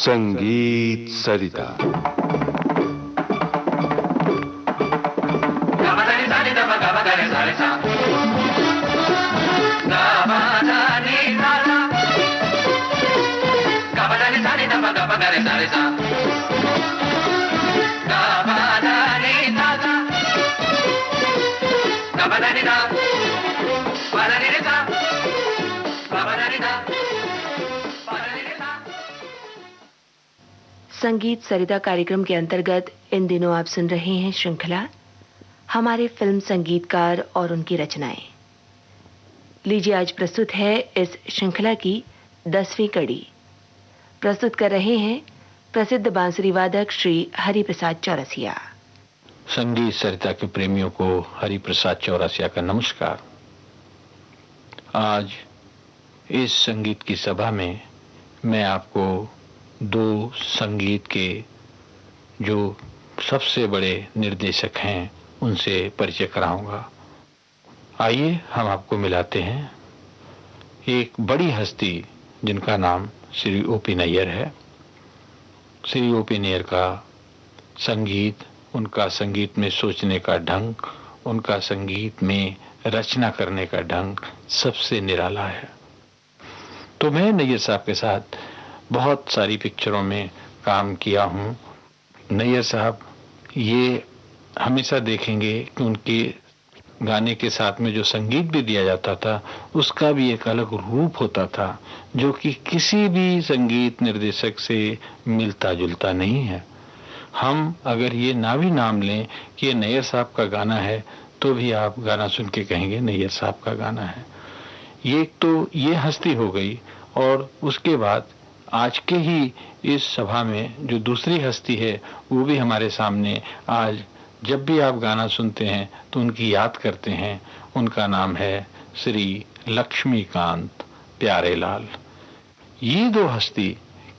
संगीत सरिता। संगीत सरिता कार्यक्रम के अंतर्गत इन दिनों आप सुन रहे हैं श्रृंखला हमारे फिल्म संगीतकार और उनकी रचनाएं। लीजिए आज प्रस्तुत है इस श्रृंखला की 10वीं कड़ी। प्रस्तुत कर रहे हैं प्रसिद्ध बांसुरी वादक श्री हरिप्रसाद चौरसिया। संगीत सरिता के प्रेमियों को हरिप्रसाद चौरसिया का नमस्कार। आज इस संगीत की सभा में मैं आपको दो संगीत के जो सबसे बड़े निर्देशक हैं उनसे परिचय कराऊंगा। आइए हम आपको मिलाते हैं एक बड़ी हस्ती जिनका नाम श्री ओ.पी. नैयर है। श्री ओ.पी. नैयर का संगीत, उनका संगीत में सोचने का ढंग, उनका संगीत में रचना करने का ढंग सबसे निराला है। तो मैं नैयर साहब के साथ बहुत सारी पिक्चरों में काम किया हूँ। नैयर साहब ये हमेशा देखेंगे कि उनके गाने के साथ में जो संगीत भी दिया जाता था उसका भी एक अलग रूप होता था जो कि किसी भी संगीत निर्देशक से मिलता जुलता नहीं है। हम अगर ये ना भी नाम लें कि ये नैयर साहब का गाना है तो भी आप गाना सुन के कहेंगे नैयर साहब का गाना है। ये तो ये हस्ती हो गई। और उसके बाद आज के ही इस सभा में जो दूसरी हस्ती है वो भी हमारे सामने आज जब भी आप गाना सुनते हैं तो उनकी याद करते हैं। उनका नाम है श्री लक्ष्मीकांत प्यारेलाल। ये दो हस्ती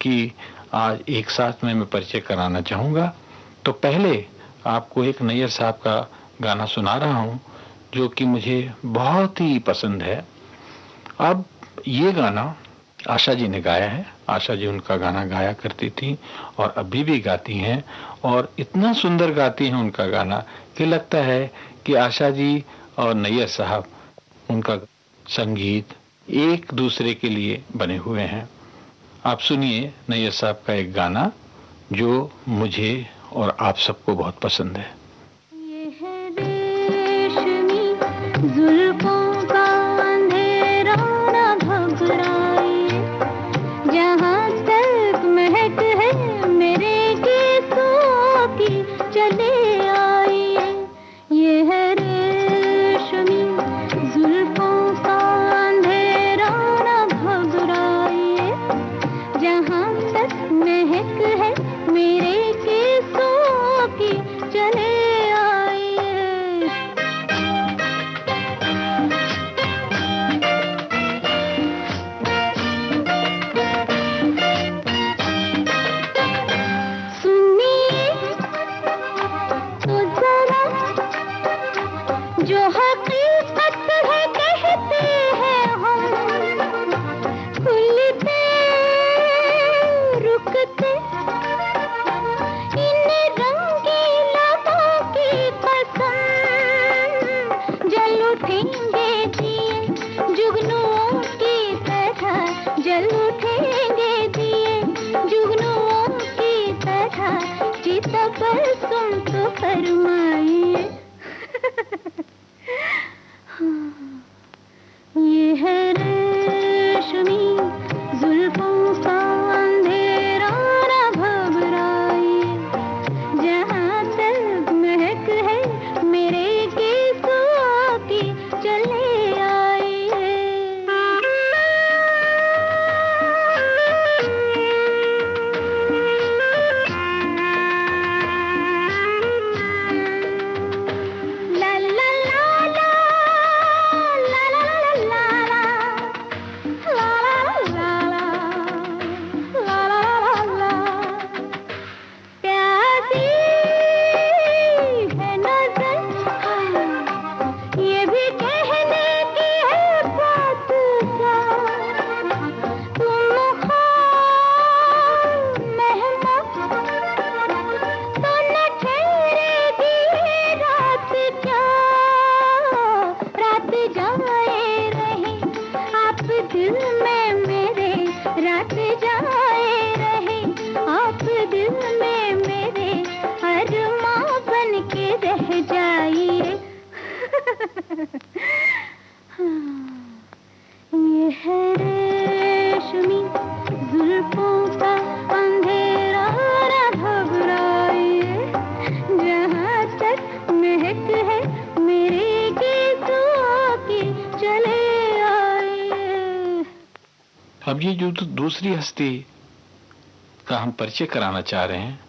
की आज एक साथ में मैं परिचय कराना चाहूँगा। तो पहले आपको एक नैयर साहब का गाना सुना रहा हूँ जो कि मुझे बहुत ही पसंद है। अब ये गाना आशा जी ने गाया है। आशा जी उनका गाना गाया करती थी और अभी भी गाती हैं और इतना सुंदर गाती हैं उनका गाना कि लगता है कि आशा जी और नैयर साहब उनका संगीत एक दूसरे के लिए बने हुए हैं। आप सुनिए नैयर साहब का एक गाना जो मुझे और आप सबको बहुत पसंद है। ये है रेशमी जुल्फों का अंधेरा ना घबराए, जहाँ तक महक है मेरे गीतों की चले आइए। ये है रेशमी जुल्फों का अंधेरा ना घबराए, जहाँ तक महक है मेरे गीतों की चले आइए। सुनिए तो जरा जो हकीकत है कहते हैं हम, खुलते रुकते इन रंगीला की कसम, जल उठेंगे दिए जुगनुओं की तरह, जल उठेंगे दिए जुगनुओं की तरह, चिता पर तुम तो फरमाइए। ये है रेशमी जुल्फों का अंधेरा ना घबराइए, जहाँ तक महक है मेरे गीतों की चले आइए। जाए रहे, आप दिल में मेरे रात जाए रहे, आप दिल में मेरे अरमां बन के रह जाइए। ये है रेशमी जुल्फों का अंधेरा, न घबराइए, जहाँ तक महक है मेरे गीतों की चले आइए। अब ये जो दूसरी हस्ती का हम परिचय कराना चाह रहे हैं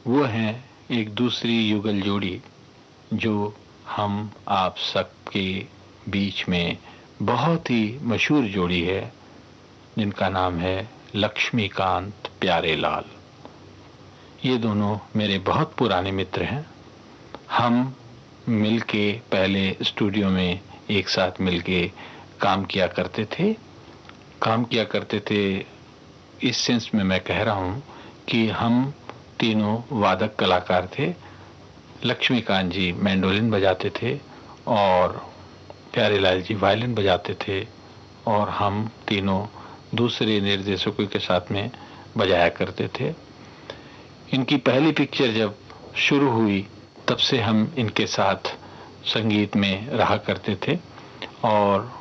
वो है एक दूसरी युगल जोड़ी जो हम आप सबके बीच में बहुत ही मशहूर जोड़ी है, जिनका नाम है लक्ष्मीकांत प्यारेलाल। ये दोनों मेरे बहुत पुराने मित्र हैं। हम मिलके पहले स्टूडियो में एक साथ मिलके काम किया करते थे। इस सेंस में मैं कह रहा हूँ कि हम तीनों वादक कलाकार थे। लक्ष्मीकांत जी मैंडोलिन बजाते थे और प्यारेलाल जी वायलिन बजाते थे, और हम तीनों दूसरे निर्देशकों के साथ में बजाया करते थे। इनकी पहली पिक्चर जब शुरू हुई तब से हम इनके साथ संगीत में रहा करते थे, और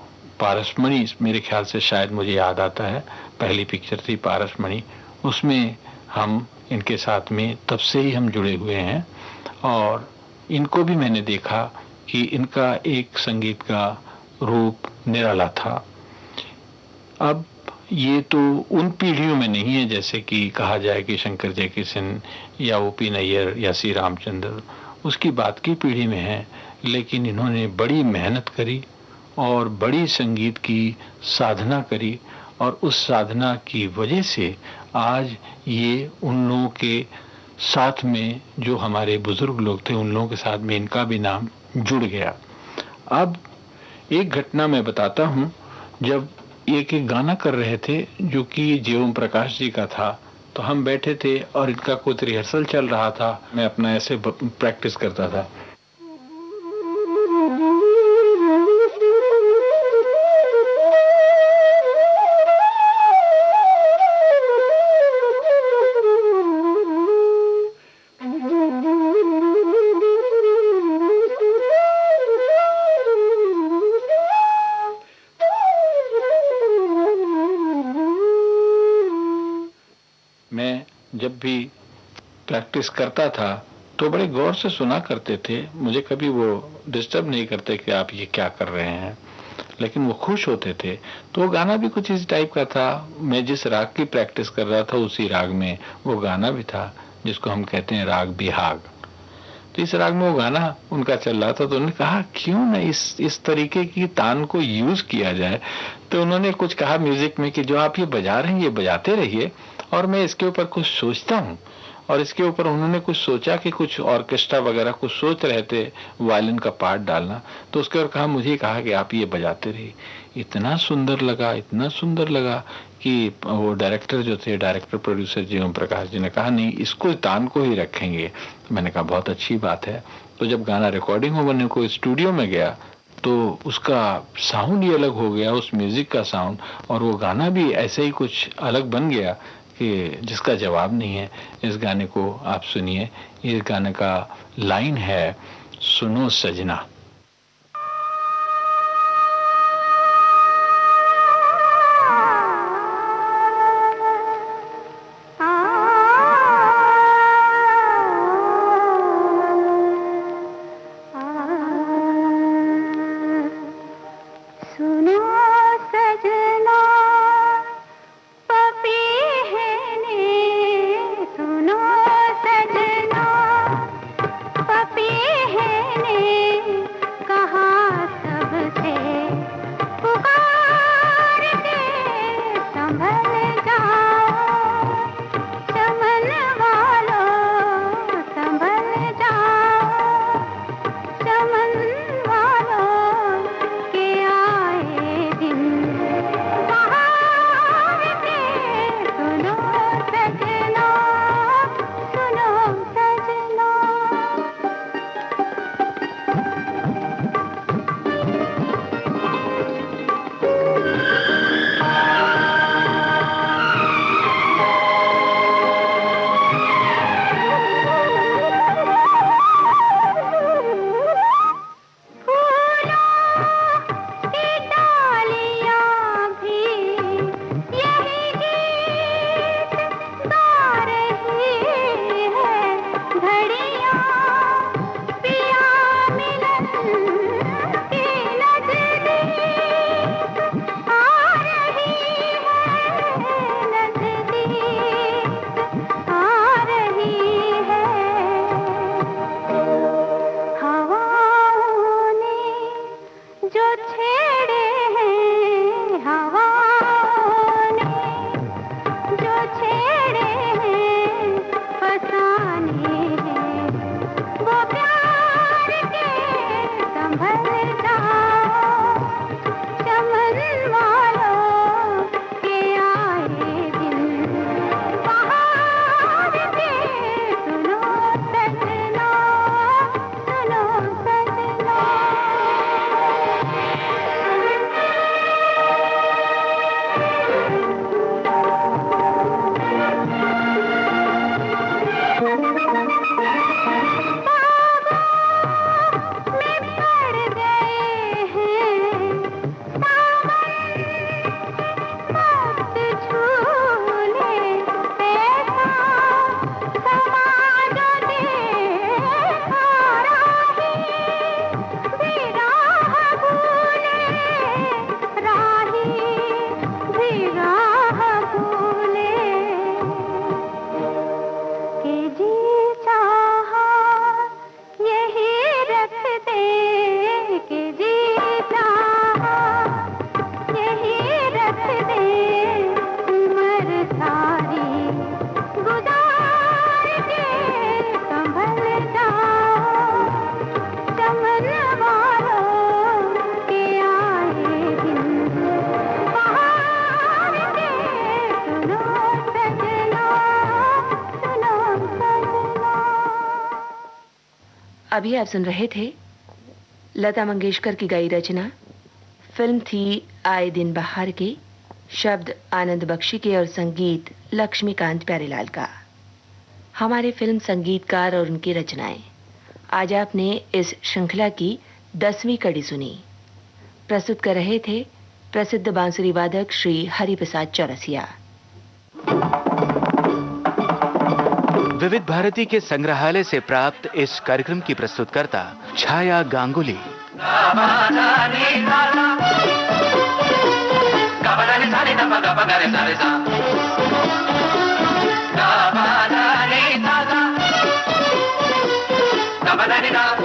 पारसमणि मेरे ख्याल से शायद मुझे याद आता है, पहली पिक्चर थी पारसमणि, उसमें हम इनके साथ में तब से ही हम जुड़े हुए हैं। और इनको भी मैंने देखा कि इनका एक संगीत का रूप निराला था। अब ये तो उन पीढ़ियों में नहीं है जैसे कि कहा जाए कि शंकर जयकिशन या ओपी नैयर या सी रामचंद्र, उसकी बात की पीढ़ी में है, लेकिन इन्होंने बड़ी मेहनत करी और बड़ी संगीत की साधना करी, और उस साधना की वजह से आज ये उन लोगों के साथ में जो हमारे बुजुर्ग लोग थे उन लोगों के साथ में इनका भी नाम जुड़ गया। अब एक घटना मैं बताता हूँ। जब एक गाना कर रहे थे जो कि जे ओम प्रकाश जी का था, तो हम बैठे थे और इनका कुछ रिहर्सल चल रहा था। मैं अपना ऐसे प्रैक्टिस करता था। मैं जब भी प्रैक्टिस करता था तो बड़े गौर से सुना करते थे। मुझे कभी वो डिस्टर्ब नहीं करते कि आप ये क्या कर रहे हैं, लेकिन वो खुश होते थे। तो वो गाना भी कुछ इस टाइप का था। मैं जिस राग की प्रैक्टिस कर रहा था उसी राग में वो गाना भी था, जिसको हम कहते हैं राग बिहाग। तो इस राग में वो गाना उनका चल रहा था, तो उन्होंने कहा क्यों ना इस तरीके की तान को यूज किया जाए। तो उन्होंने कुछ कहा म्यूजिक में कि जो आप ये बजा रहे हैं ये बजाते रहिए, और मैं इसके ऊपर कुछ सोचता हूँ। और इसके ऊपर उन्होंने कुछ सोचा कि कुछ ऑर्केस्ट्रा वगैरह कुछ सोच रहे थे, वायलिन का पार्ट डालना। तो उसके ऊपर मुझे कहा कि आप ये बजाते रहिए। इतना सुंदर लगा कि वो डायरेक्टर जो थे, डायरेक्टर प्रोड्यूसर जे ओम प्रकाश जी ने कहा नहीं, इसको तान को ही रखेंगे। मैंने कहा बहुत अच्छी बात है। तो जब गाना रिकॉर्डिंग होने को स्टूडियो में गया तो उसका साउंड ही अलग हो गया, उस म्यूजिक का साउंड, और वो गाना भी ऐसे ही कुछ अलग बन गया कि जिसका जवाब नहीं है। इस गाने को आप सुनिए। इस गाने का लाइन है, सुनो सजना। पपी है ने छेड़े हैं हवाओं ने, जो छेड़े हैं फसाने हैं, वो प्यार के संभल जाओ, चमन वालों के आए दिन बहार के, सुनो सजना, सुनो सजना। अभी आप सुन रहे थे लता मंगेशकर की गाई रचना। फिल्म थी आए दिन बहार के, शब्द आनंद बख्शी के और संगीत लक्ष्मीकांत प्यारेलाल का। हमारे फिल्म संगीतकार और उनकी रचनाएं, आज आपने इस श्रृंखला की 10वीं कड़ी सुनी। प्रस्तुत कर रहे थे प्रसिद्ध बांसुरी वादक श्री हरिप्रसाद चौरसिया। विविध भारती के संग्रहालय से प्राप्त इस कार्यक्रम की प्रस्तुतकर्ता छाया गांगुली। Da